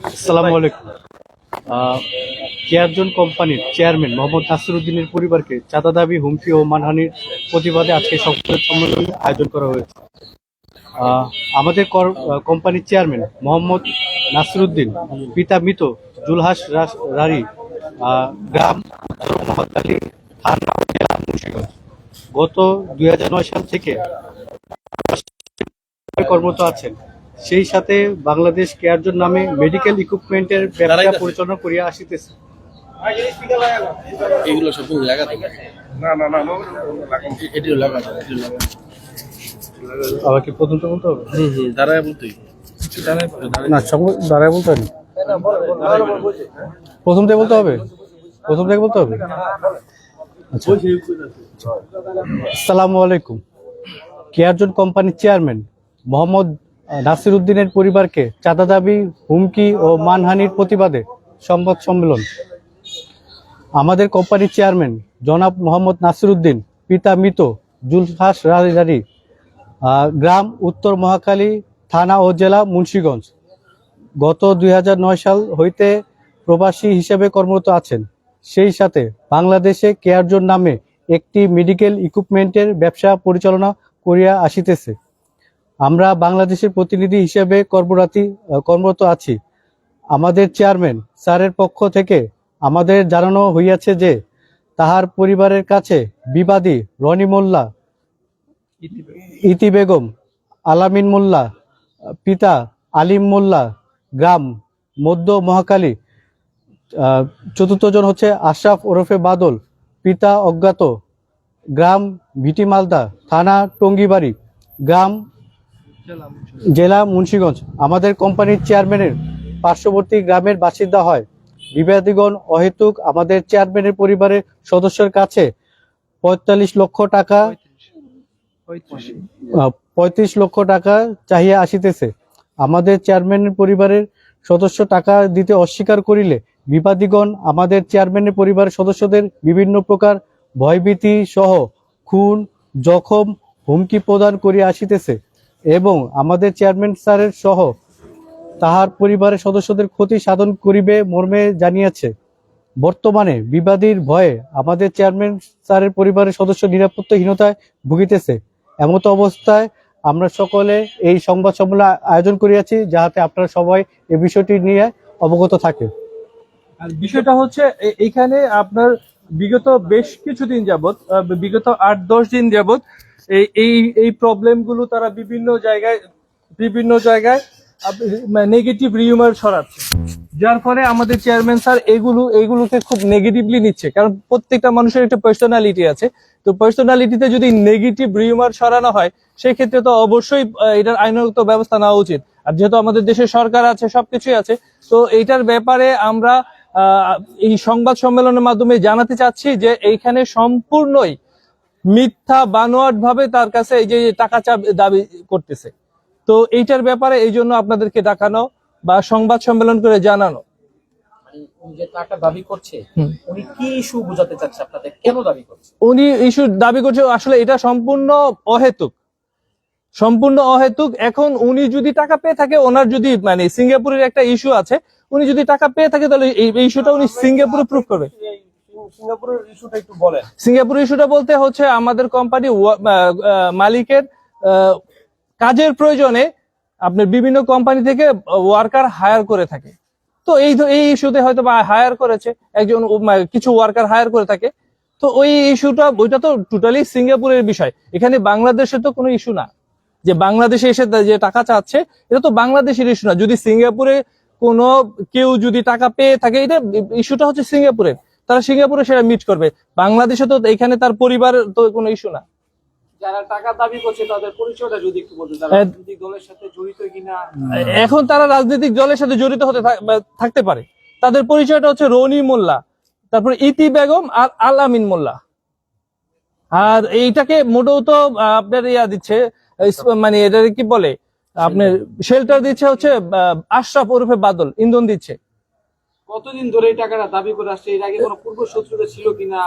আসসালামু আলাইকুম। কেয়ারজন কোম্পানির চেয়ারম্যান মোহাম্মদ নাসিরউদ্দিনের পরিবারকে চাঁদা দাবি, হুমকি ও মানহানির প্রতিবাদে আজকে সংবাদ সম্মেলন আয়োজন করা হয়েছে। আমাদের কোম্পানির চেয়ারম্যান মোহাম্মদ নাসিরউদ্দিন, পিতা মৃত জুলহাস রারি, গ্রাম মহাখালী, থানা জেলা মুন্সিগঞ্জ, গত 2009 সাল থেকে কর্মরত আছেন। সেই সাথে বাংলাদেশ কেয়ারজন নামে মেডিকেল ইকুইপমেন্টের ব্যবসা পরিচালনা করিয়া আসিতেছে। এগুলো সব লাগাতে এটিও লাগাতে আবার কি প্রথমটা বলতে হবে? দাঁড়ায় বলতেই না, দাঁড়ায় বলতে হবে। প্রথম থেকে বলতে হবে, প্রথম থেকে বলতে হবে। আসসালামু আলাইকুম। কেয়ারজন কোম্পানির চেয়ারম্যান মোহাম্মদ নাসিরউদ্দিনের পরিবারকে চাঁদা দাবি, হুমকি ও মানহানির প্রতিবাদে সংবাদ সম্মেলন। আমাদের কোম্পানির চেয়ারম্যান জনাব মোহাম্মদ নাসিরউদ্দিন, পিতা মৃত জুলহাস রারি, গ্রাম উত্তর মহাখালী, থানা ও জেলা মুন্সিগঞ্জ, গত 2009 সাল হইতে প্রবাসী হিসেবে কর্মরত আছেন। সেই সাথে বাংলাদেশে কেয়ারজন নামে একটি মেডিকেল ইকুইপমেন্টের ব্যবসা পরিচালনা করিয়া আসিতেছে। আমরা বাংলাদেশের প্রতিনিধি হিসেবে কর্মরত আছি। আমাদের চেয়ারম্যান স্যারের পক্ষ থেকে আমাদের জানানো হইয়াছে যে তাহার পরিবারের কাছে বিবাদী রনি মোল্লা, ইতি বেগম, আলামিন মোল্লা, পিতা আলিম মোল্লা, গ্রাম মধ্য মহাখালী, চতুর্থ জন হচ্ছে আশরাফ ওরফে বাদল, পিতা অজ্ঞাত, গ্রাম ভিটি মালদা, থানা টঙ্গিবাড়ি, গ্রাম জেলা মুন্সিগঞ্জ, আমাদের কোম্পানির চেয়ারম্যানের পার্শ্ববর্তী গ্রামের বাসিন্দা হয়। বিবাদীগণ অহেতুক আমাদের চেয়ারম্যানের পরিবারের সদস্যের কাছে 45 লক্ষ টাকা চাহিয়া আসিতেছে। আমাদের চেয়ারম্যানের পরিবারের সদস্য টাকা দিতে অস্বীকার করিলে বিবাদীগণ আমাদের চেয়ারম্যানের পরিবারের সদস্যদের বিভিন্ন প্রকার ভয়ভীতি সহ খুন, জখম, হুমকি প্রদান করিয়া আসিতেছে এবং আমাদের চেয়ারম্যান স্যারের সহ তাহার পরিবারের সদস্যদের ক্ষতি সাধন করিবে মর্মে জানিয়েছে। বর্তমানে বিবাদীর ভয়ে আমাদের চেয়ারম্যান স্যারের পরিবারের সদস্য নিরাপত্তাহীনতায় ভুগিতেছে। এমত অবস্থায় আমরা সকলে এই সংবাদ সম্মেলন আয়োজন করিয়াছি, যাহাতে আপনারা সবাই এই বিষয়টি নিয়ে অবগত থাকে। আর বিষয়টা হচ্ছে এখানে আপনার বিগত বেশ কিছুদিন যাবত, বিগত 8-10 দিন যাবত এই প্রবলেম গুলো তারা বিভিন্ন জায়গায় নেগেটিভ রিউমার ছড়াচ্ছে, যার ফলে আমাদের চেয়ারম্যান স্যার এগুলোকে খুব নেগেটিভলি নিচ্ছে। কারণ প্রত্যেকটা মানুষের একটা পার্সোনালিটি আছে, তো পার্সোনালিটিতে যদি নেগেটিভ রিউমার ছড়ানো হয় সেই ক্ষেত্রে তো অবশ্যই এটার আইনগত ব্যবস্থা নেওয়া উচিত। আর যেহেতু আমাদের দেশের সরকার আছে, সবকিছুই আছে, তো এইটার ব্যাপারে আমরা এই সংবাদ সম্মেলনের মাধ্যমে জানাতে চাচ্ছি যে এইখানে সম্পূর্ণই মিথ্যা বানোয়াট ভাবে তার কাছে এই যে টাকা দাবি করতেছে। তো এইটার ব্যাপারে এই জন্য আপনাদেরকে দেখানো বা সংবাদ সম্মেলন করে জানানো। যে টাকা দাবি করছে, উনি কি ইস্যু বোঝাতে চাচ্ছে আপনাদের, কেন দাবি করছে? উনি ইস্যু দাবি করছে, আসলে এটা সম্পূর্ণ অহেতুক। এখন উনি যদি টাকা পেয়ে থাকে, ওনার যদি সিঙ্গাপুরের একটা ইস্যু আছে, উনি যদি টাকা পেয়ে থাকে তাহলে এই ইস্যুটা উনি সিঙ্গাপুরে প্রুফ করবে। সিঙ্গাপুরের ইস্যুটা একটু বলেন। সিঙ্গাপুরের ইস্যুটা বলতে হচ্ছে আমাদের কোম্পানি মালিকের কাজের প্রয়োজনে আপনার বিভিন্ন কোম্পানি থেকে ওয়ার্কার হায়ার করে থাকে। তো এই ইস্যুতে হয়তো বা হায়ার করেছে একজন, কিছু ওয়ার্কার হায়ার করে থাকে। তো ওই ইস্যুটা, ওইটা তো টোটালি সিঙ্গাপুরের বিষয়। এখানে বাংলাদেশে তো কোনো ইস্যু না, যে বাংলাদেশে এসে যে টাকা চাচ্ছে, এটা তো বাংলাদেশের ইস্যু না। যদি সিঙ্গাপুরে কোনো কেউ যদি টাকা পেয়ে থাকে, এটা ইস্যুটা হচ্ছে সিঙ্গাপুরের, তারা সিঙ্গাপুরে সেটা মিট করবে। বাংলাদেশে তো এখানে তার পরিবার তো কোনো ইস্যু না। যারা টাকা দাবি করছে তাদের পরিচয়টা যদি একটু বলতেন, তারা রাজনৈতিক দলের সাথে জড়িত কিনা? এখন তারা রাজনৈতিক দলের সাথে জড়িত হতে থাকতে পারে। তাদের পরিচয়টা হচ্ছে রনি মোল্লা, তারপর ইতি বেগম আর আলামিন মোল্লা। আর এইটাকে মোটেও তো আপনার দিচ্ছে, এটা কি বলে আপনার শেল্টার দিচ্ছে হচ্ছে আশরাফ ওরফে বাদল, ইন্ধন দিচ্ছে। কতদিন ধরে এই টাকাটা দাবি করে আসছে? এর আগে কোনো পূর্ব শত্রুতা ছিল কিনা?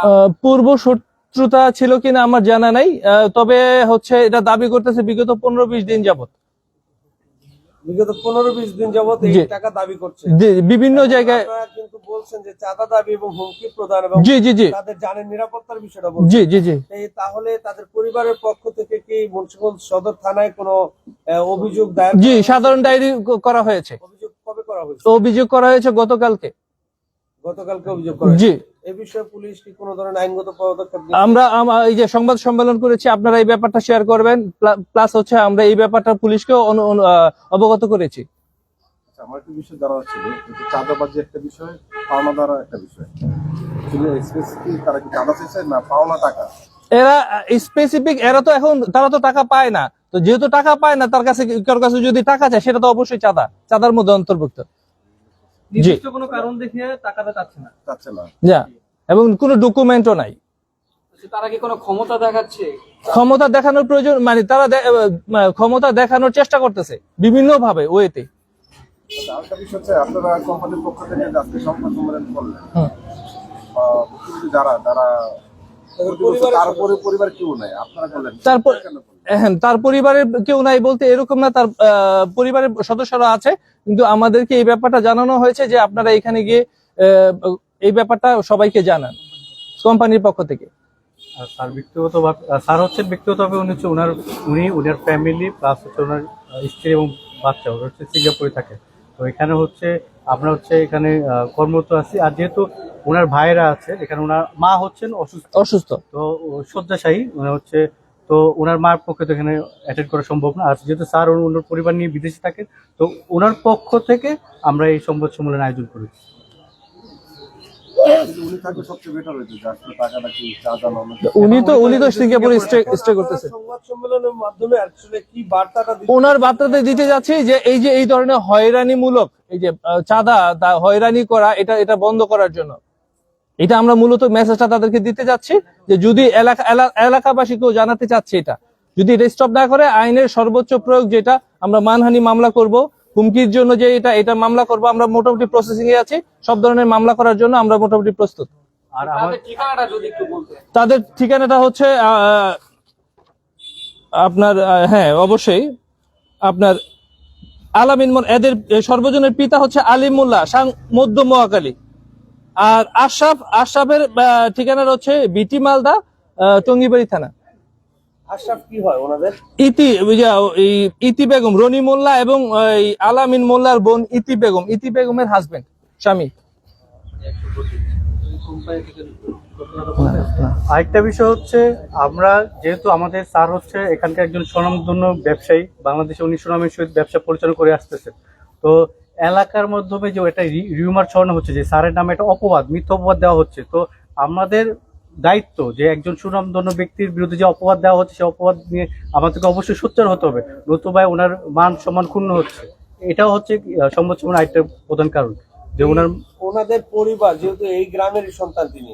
পূর্ব শত্রুতা ছিল কিনা আমার জানা নাই, তবে হচ্ছে এটা দাবি করতেছে বিগত 15-20 দিন যাবত। বিগত 15-20 দিন যাবত এই জি। টাকা দাবি করছে। জি, বিভিন্ন জায়গায়। আপনারা কিন্তু বলছেন যে চাঁদা দাবি এবং হুমকি প্রদান এবং জি জি জি তাদের জানের নিরাপত্তার বিষয়টা জি বলছেন। জি জি তাহলে তাদের পরিবারের পক্ষ থেকে কি মুন্সিগঞ্জ সদর থানায় কোনো অভিযোগ দায়ের জি, করা হয়েছে? সাধারণ ডায়েরি করা হয়েছে। অভিযোগ কবে করা হয়েছে? অভিযোগ করা হয়েছে গতকালকে। গতকালকে অভিযোগ করা হয়েছে। জি, এই বিষয়ে পুলিশ কি কোনো ধরনের আইনগত পদক্ষেপ নিচ্ছে? আমরা এই যে সংবাদ সম্মেলন করেছি, আপনারা এই ব্যাপারটা শেয়ার করবেন, প্লাস হচ্ছে আমরা এই ব্যাপারটা পুলিশকেও অবগত করেছি। আমার একটা বিষয় জানা ছিল, চাঁদাবাজি একটা বিষয়, পাওনা দ্বারা একটা বিষয়। স্পেসিফিক তারা কি চাঁদা চাইছে না পাওনা টাকা? এরা স্পেসিফিক, তারা তো টাকা পায় না, তো যেহেতু টাকা পায় না, তার কাছে যদি টাকা চায় সেটা তো অবশ্যই চাঁদার মধ্যে অন্তর্ভুক্ত। নির্দিষ্ট কোনো কারণ দেখিয়ে টাকাটা চাচ্ছে না। চাচ্ছে না। যা, এবং কোনো ডকুমেন্টও নাই। তারা কি কোনো ক্ষমতা দেখাচ্ছে? ক্ষমতা দেখানোর প্রয়োজন, মানে তারা ক্ষমতা দেখানোর চেষ্টা করতেছে বিভিন্ন ভাবে, ওয়েতে। আরেকটা বিষয় হচ্ছে, আপনারা কোম্পানির পক্ষ থেকে আজকে সংবাদ সম্মেলন করলেন, ভুক্তভোগী যারা তার পরিবার কেউ নাই, আপনারা বললেন তারপর কেন বললেন? হ্যাঁ, তার পরিবারের কেউ নাই বলতে এরকম না, তার পরিবারের সদস্যরা আছে, কিন্তু আমাদেরকে এই ব্যাপারটা জানানো হয়েছে যে আপনারা এখানে গিয়ে এই ব্যাপারটা সবাইকে জানান কোম্পানির পক্ষ থেকে। আর স্যার হচ্ছেন ব্যক্তিগতভাবে উনার ফ্যামিলি প্লাস হচ্ছে ওনার স্ত্রী এবং বাচ্চা, ওরা হচ্ছে সিঙ্গাপুরে থাকে। তো এখানে হচ্ছে আমরা হচ্ছে এখানে কর্মরত আছি। আর যেহেতু ওনার ভাইয়েরা আছে এখানে, ওনার মা হচ্ছেন অসুস্থ, তো শয্যাশায়ী হচ্ছে, তো ওনার মার পক্ষে তো এখানে অ্যাটেন্ড করা সম্ভব না। আর যেহেতু স্যার ওনার পরিবার নিয়ে বিদেশে থাকেন, তো ওনার পক্ষ থেকে আমরা এই সংবাদ সম্মেলন আয়োজন করেছি। উনি থাকলে সবচেয়ে বেটার হইতো, যে আসলে টাকাটা কি চাঁদা না উনি তো সিঙ্গাপুরে স্টে করতেছে। সংবাদ সম্মেলনের মাধ্যমে আসলে কি বার্তাটা দিচ্ছেন? ওনার বার্তাতে দিতে যাচ্ছি যে এই ধরনের হয়রানিমূলক, এই যে চাঁদা হয়রানি করা, এটা বন্ধ করার জন্য, এটা আমরা মূলত মেসেজটা তাদেরকে দিতে যাচ্ছি, যে যদি এলাকাবাসীকেও জানাতে চাচ্ছি, এটা যদি এটা স্টপ না করে, আইনের সর্বোচ্চ প্রয়োগ, যেটা আমরা মানহানি মামলা করব, হুমকির জন্য যে এটা মামলা করব, আমরা মোটামুটি প্রসেসিং এ আছি, সব ধরনের মামলা করার জন্য আমরা মোটামুটি প্রস্তুত। আর আমার ঠিকানাটা যদি একটু বলতেন। তাদের ঠিকানাটা হচ্ছে আপনার হ্যাঁ অবশ্যই, আপনার আলামিন এদের সর্বজনের পিতা হচ্ছে আলিমুল্লাহ মধ্য মহাকালী, আর আশরাফের ঠিকানা হচ্ছে বিটি মালদা, টঙ্গিবাড়ি থানা। আশরাফ কি হয় ওনাদের? ইতি বেগম, রনি মোল্লা এবং আলামিন মোল্লার বোন ইতি বেগমের হাজবেন্ড, স্বামী। আরেকটা বিষয় হচ্ছে, আমরা যেহেতু আমাদের স্যার হচ্ছে এখানকার একজন স্বনামধন্য ব্যবসায়ী, বাংলাদেশে উনি সুনামের সহিত ব্যবসা পরিচালনা করে আসতেছে, তো এলাকার মাধ্যমে যে এটা রিউমার ছড়ানো হচ্ছে যে স্যারের নামে একটা মিথ্যা অপবাদ দেওয়া হচ্ছে, তো আমাদের দায়িত্ব যে একজন সুনামধন্য ব্যক্তির বিরুদ্ধে যে অপবাদ দেওয়া হচ্ছে, সেই অপবাদ নিয়ে আমাদেরকে অবশ্যই সোচ্চার হতে হবে, নতুবা ওনার মান সম্মান ক্ষুণ্ণ হচ্ছে। এটাও হচ্ছে সংবাদ সম্মেলনের আরেকটা প্রধান কারণ, যে ওনাদের পরিবার, যেহেতু এই গ্রামেরই সন্তান তিনি,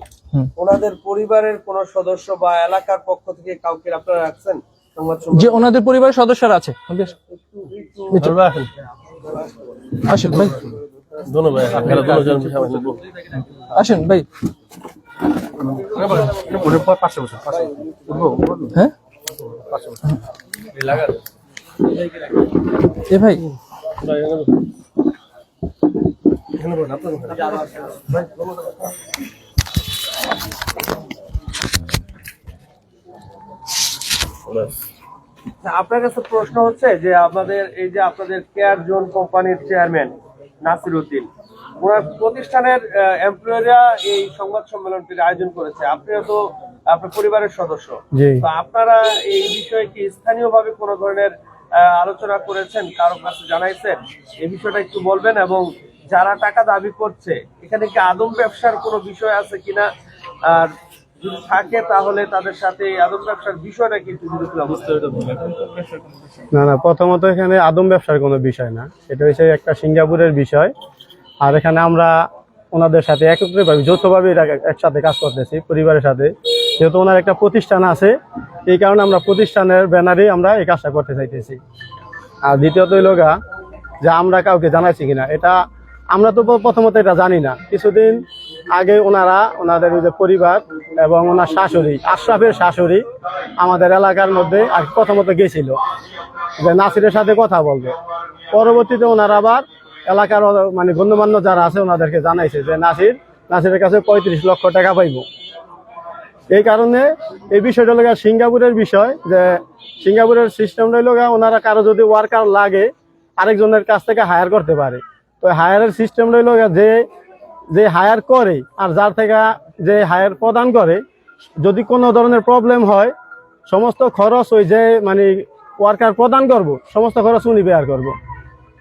ওনাদের পরিবারের কোন সদস্য বা এলাকার পক্ষ থেকে কাউকে আপনারা রাখছেন সংবাদ যে সম্মেলনে? ওনাদের পরিবারের সদস্যরা আছে। আসেন ভাই, আসেন ভাই। হ্যাঁ এ ভাই, আপনার কাছে প্রশ্ন হচ্ছে যে আমাদের এই যে আপনাদের কেয়ার জোন কোম্পানির চেয়ারম্যান নাসির উদ্দিন, ওনার প্রতিষ্ঠানের এমপ্লয়িরা এই সংবাদ সম্মেলনটির আয়োজন করেছে, আপনিও তো আপনার পরিবারের সদস্য, তো আপনারা এই বিষয়ে কি স্থানীয়ভাবে কোনো ধরনের আলোচনা করেছেন, কারো কাছে জানাইছেন? এই বিষয়টা একটু বলবেন। এবং যারা টাকা দাবি করছে, এখানে কি আদম ব্যবসার কোনো বিষয় আছে কিনা, আর যদি থাকে তাহলে তাদের সাথে আদম ব্যবসার বিষয়টা কিন্তু না, প্রথমত এখানে আদম ব্যবসার কোনো বিষয় না, এটা হচ্ছে একটা সিঙ্গাপুরের বিষয়। আর এখানে আমরা ওনাদের সাথে একত্রিতভাবে যৌথভাবে একসাথে কাজ করতেছি পরিবারের সাথে, যেহেতু ওনার একটা প্রতিষ্ঠান আছে, এই কারণে আমরা প্রতিষ্ঠানের ব্যানারে আমরা এই কাজটা করতে চাইতেছি। আর দ্বিতীয়ত হইল যে আমরা কাউকে জানাইছি কিনা, এটা আমরা তো প্রথমত এটা জানি না। কিছুদিন আগে ওনাদের ওই যে পরিবার এবং ওনার শাশুড়ি, আশরাফের শাশুড়ি আমাদের এলাকার মধ্যে আর প্রথমত গেছিল যে নাসিরের সাথে কথা বলবে, পরবর্তীতে ওনারা আবার এলাকার মানে গণ্যমান্য যারা আছে ওনাদেরকে জানাইছে যে নাসিরের কাছে 35 লক্ষ টাকা পাইব। এই কারণে এই বিষয়টা হলো সিঙ্গাপুরের বিষয়, যে সিঙ্গাপুরের সিস্টেমটা হলো ওনারা কারো যদি ওয়ার্কার লাগে আরেকজনের কাছ থেকে হায়ার করতে পারে। তো হায়ারের সিস্টেমটা হলো যে হায়ার করে আর যার থেকে যে হায়ার প্রদান করে, যদি কোনো ধরনের প্রবলেম হয় সমস্ত খরচ ওই যে মানে ওয়ার্কার প্রদান করব, সমস্ত খরচ উনি বেয়ার করব।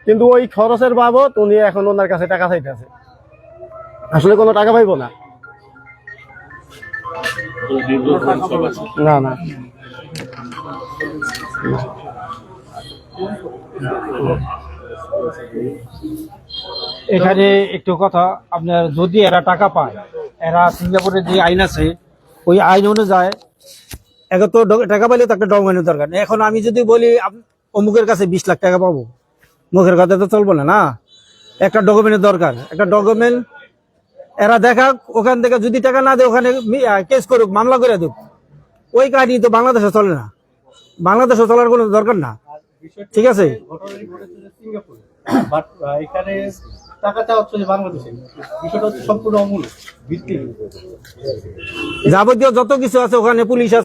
কিন্তু ওই খরচের বাবদ উনি এখন ওনার কাছে টাকা চাইতেছে, আসলে কোনো টাকা পাইব না। না না এখানে একটু কথা, আপনার যদি এরা টাকা পায়, এরা সিঙ্গাপুরের যে আইন আছে ওই আইন অনুযায়ী এত তো টাকা পাইলে তো একটা ডকুমেন্টের দরকার নেই। এখন আমি যদি বলি অমুকের কাছে 20 লাখ টাকা পাবো, মুখের কথা তো চলবো না, না, একটা ডকুমেন্টের দরকার। একটা ডকুমেন্ট এরা দেখাক, ওখান থেকে যদি টাকা না দেয় ওখানে কেস করুক, মামলা করে দেব। ওই কাহিনী তো বাংলাদেশে চলে না, বাংলাদেশে চলার কোনো দরকার না। ঠিক আছে, ঘটনাটি ঘটেছে যে সিঙ্গাপুরে, বাট এখানে টাকা চাওয়া হচ্ছে যে বাংলাদেশে। বিষয়টা হচ্ছে সম্পূর্ণ অমূলক, ভিত্তিহীন। যাবতীয় যত কিছু আছে ওখানে পুলিশ আছে।